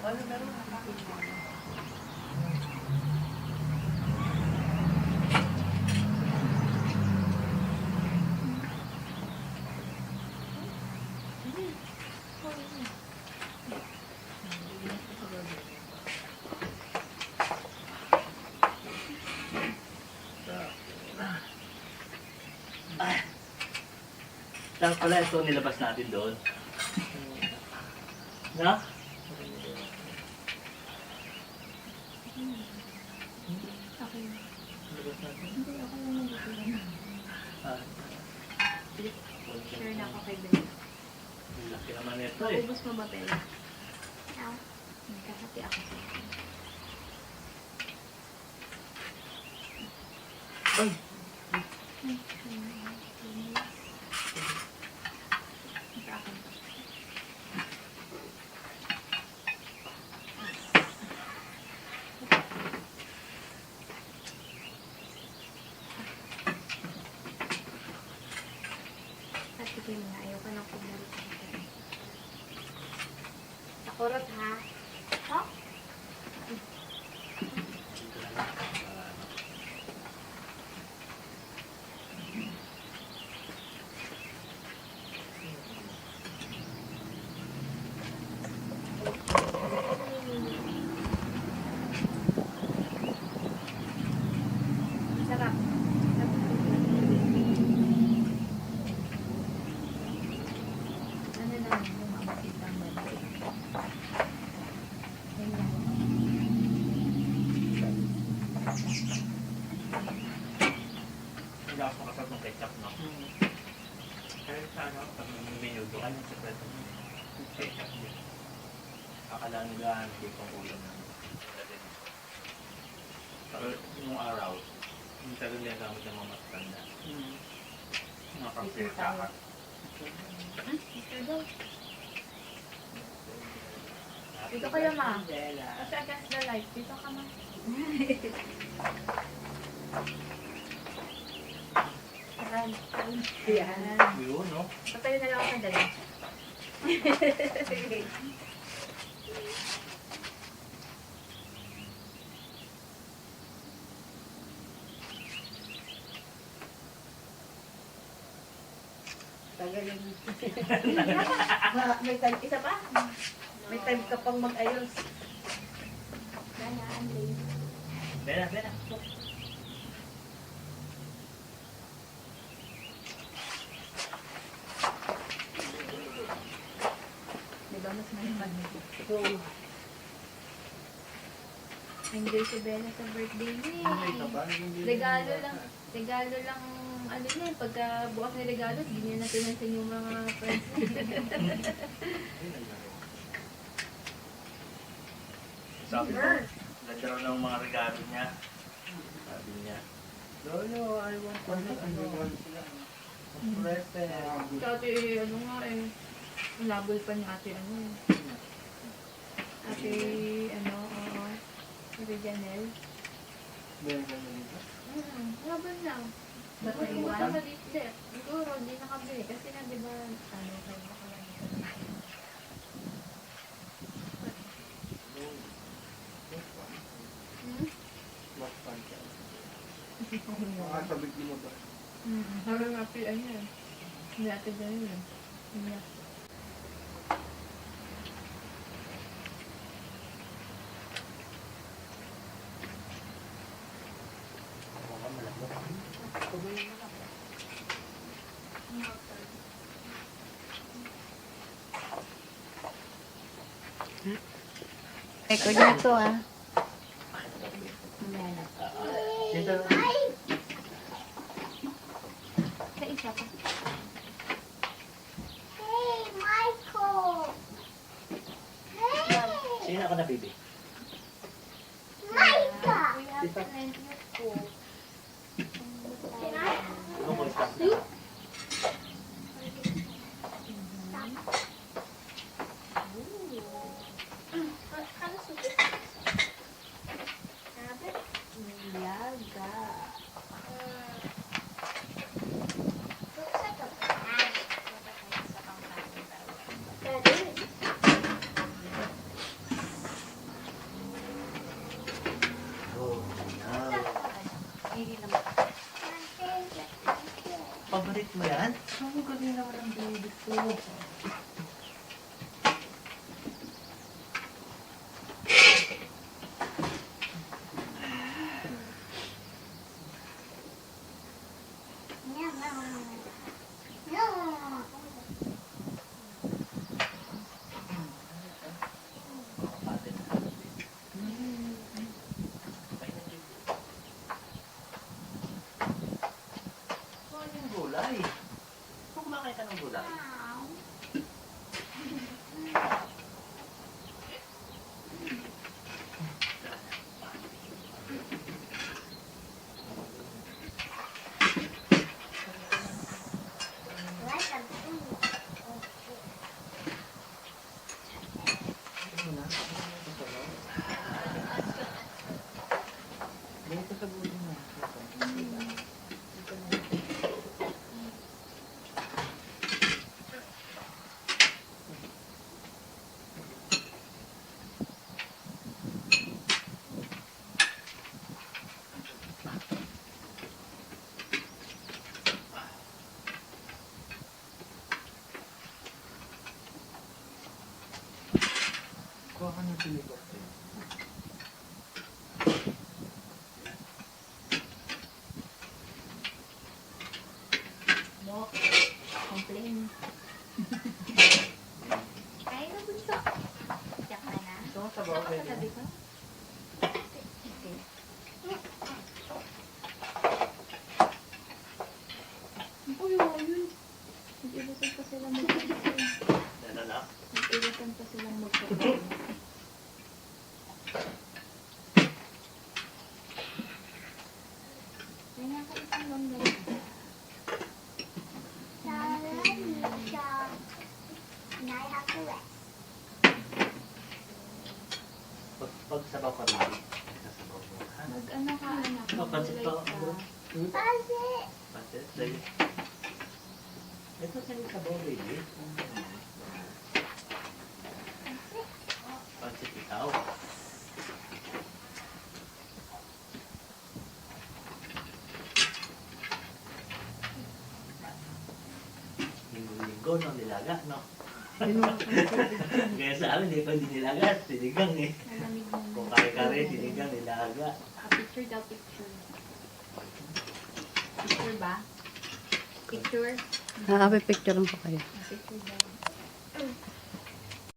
Ano meron? Tapos pala ito nilabas natin doon. Na? Okay. Nilabas natin? Hindi, ako lang nag-iwan. Ah. Share na ako kay Bella. Ang laki naman ito eh. Ubus mo ba, Bella? Nagkakati ako sa akin. Ay! Sa akin. Patikin na, ayaw ka ng kumulot. Takurot ha? Ha? Sarap. Ano lang yung mamakitang mabait. Ganyan. Hindi ako makasal ng ketchup na. Kaya sa ano, pag minuto ka yung sekreto mo. Ketchup din. Akala nila hindi pang ulam na. Pero nung araw, hindi talaga nila gamit ng mga matanda. Mga pang-pirkakat. Mr. Dog. Dito kayo, ma. Kasi against the light. Dito ka, ma. Ayan. Ayan. Yun, no? Patayo na lang ako ng dali. Sige. Tagalin. May time, isa pa? May time ka pang mag-ayos. Kaya, Andre. Bena, bena. Diba mas mahiman nito? So, Enjoy si Bella sa birthday niya. May taba, hindi- Regalo lang, ano niya, pagka bukas na regalo, hindi niya na pinansin yung mga friends niya. Sabi ko, ganda raw ng mga regalo niya. Sabi niya. Lolo, I want to present. Ate, ano nga eh, labol pa niya ate, ano eh. Ate, ano, Ate Janelle. Meron ka na dito? Labol lang. Ba't Siguro, naiwan? ano, hindi. Siguro, hindi nakabili. Kasi nga, di ba, ano, kayo nakalagay. Hmm? Mas fun ka. Makasabit mo ba? Sabi nga, ate, ano yan. Hindi ate Janelle. Hindi. Record na to ah. Dito. Sa isa pa. Hey, Michael! Hey! Sino ako na, baby? Micah! We have plenty of food. Ano mo stop na? Ano sulit? Sabi? Laga. Looks like a bag. Pwede. Balik mo yan? Ang galing naman ang baby ko. No. Kapatid na. Ano yung gulay? Kung kumakain ka ng gulay. Like a bee. Ano na? Dito sa buhay na. Kuha ka ng siligot. Dok, complain. Ay, nabunso. Tiyak ka na. Gusto mo sabaw kayo? Sabi ko? Okay. Uy, yun. Nag-iwasan pa sila magkakaroon. Ano na? Nag-iwasan pa silang magkakaroon. Kaya ka isang lang galit. And I have to rest. Pag sabaw ka rin. Sasabaw mo. Ha? Mag-ano ka, anak. Ano, pansit pa? Mag-gulay ka. Pansit. Pansit? Sige. Ito sa'yo sabaw, baby. Pansit ikaw. Linggo-linggo, no? Nilaga, no? Kaya sa amin, hindi pa hindi nilaga. Sinigang eh. Malamig mo. Kung kare-kare, sinigang, nilaga. Picture daw, picture. Picture ba? Picture? Picture lang po kayo. Picture daw.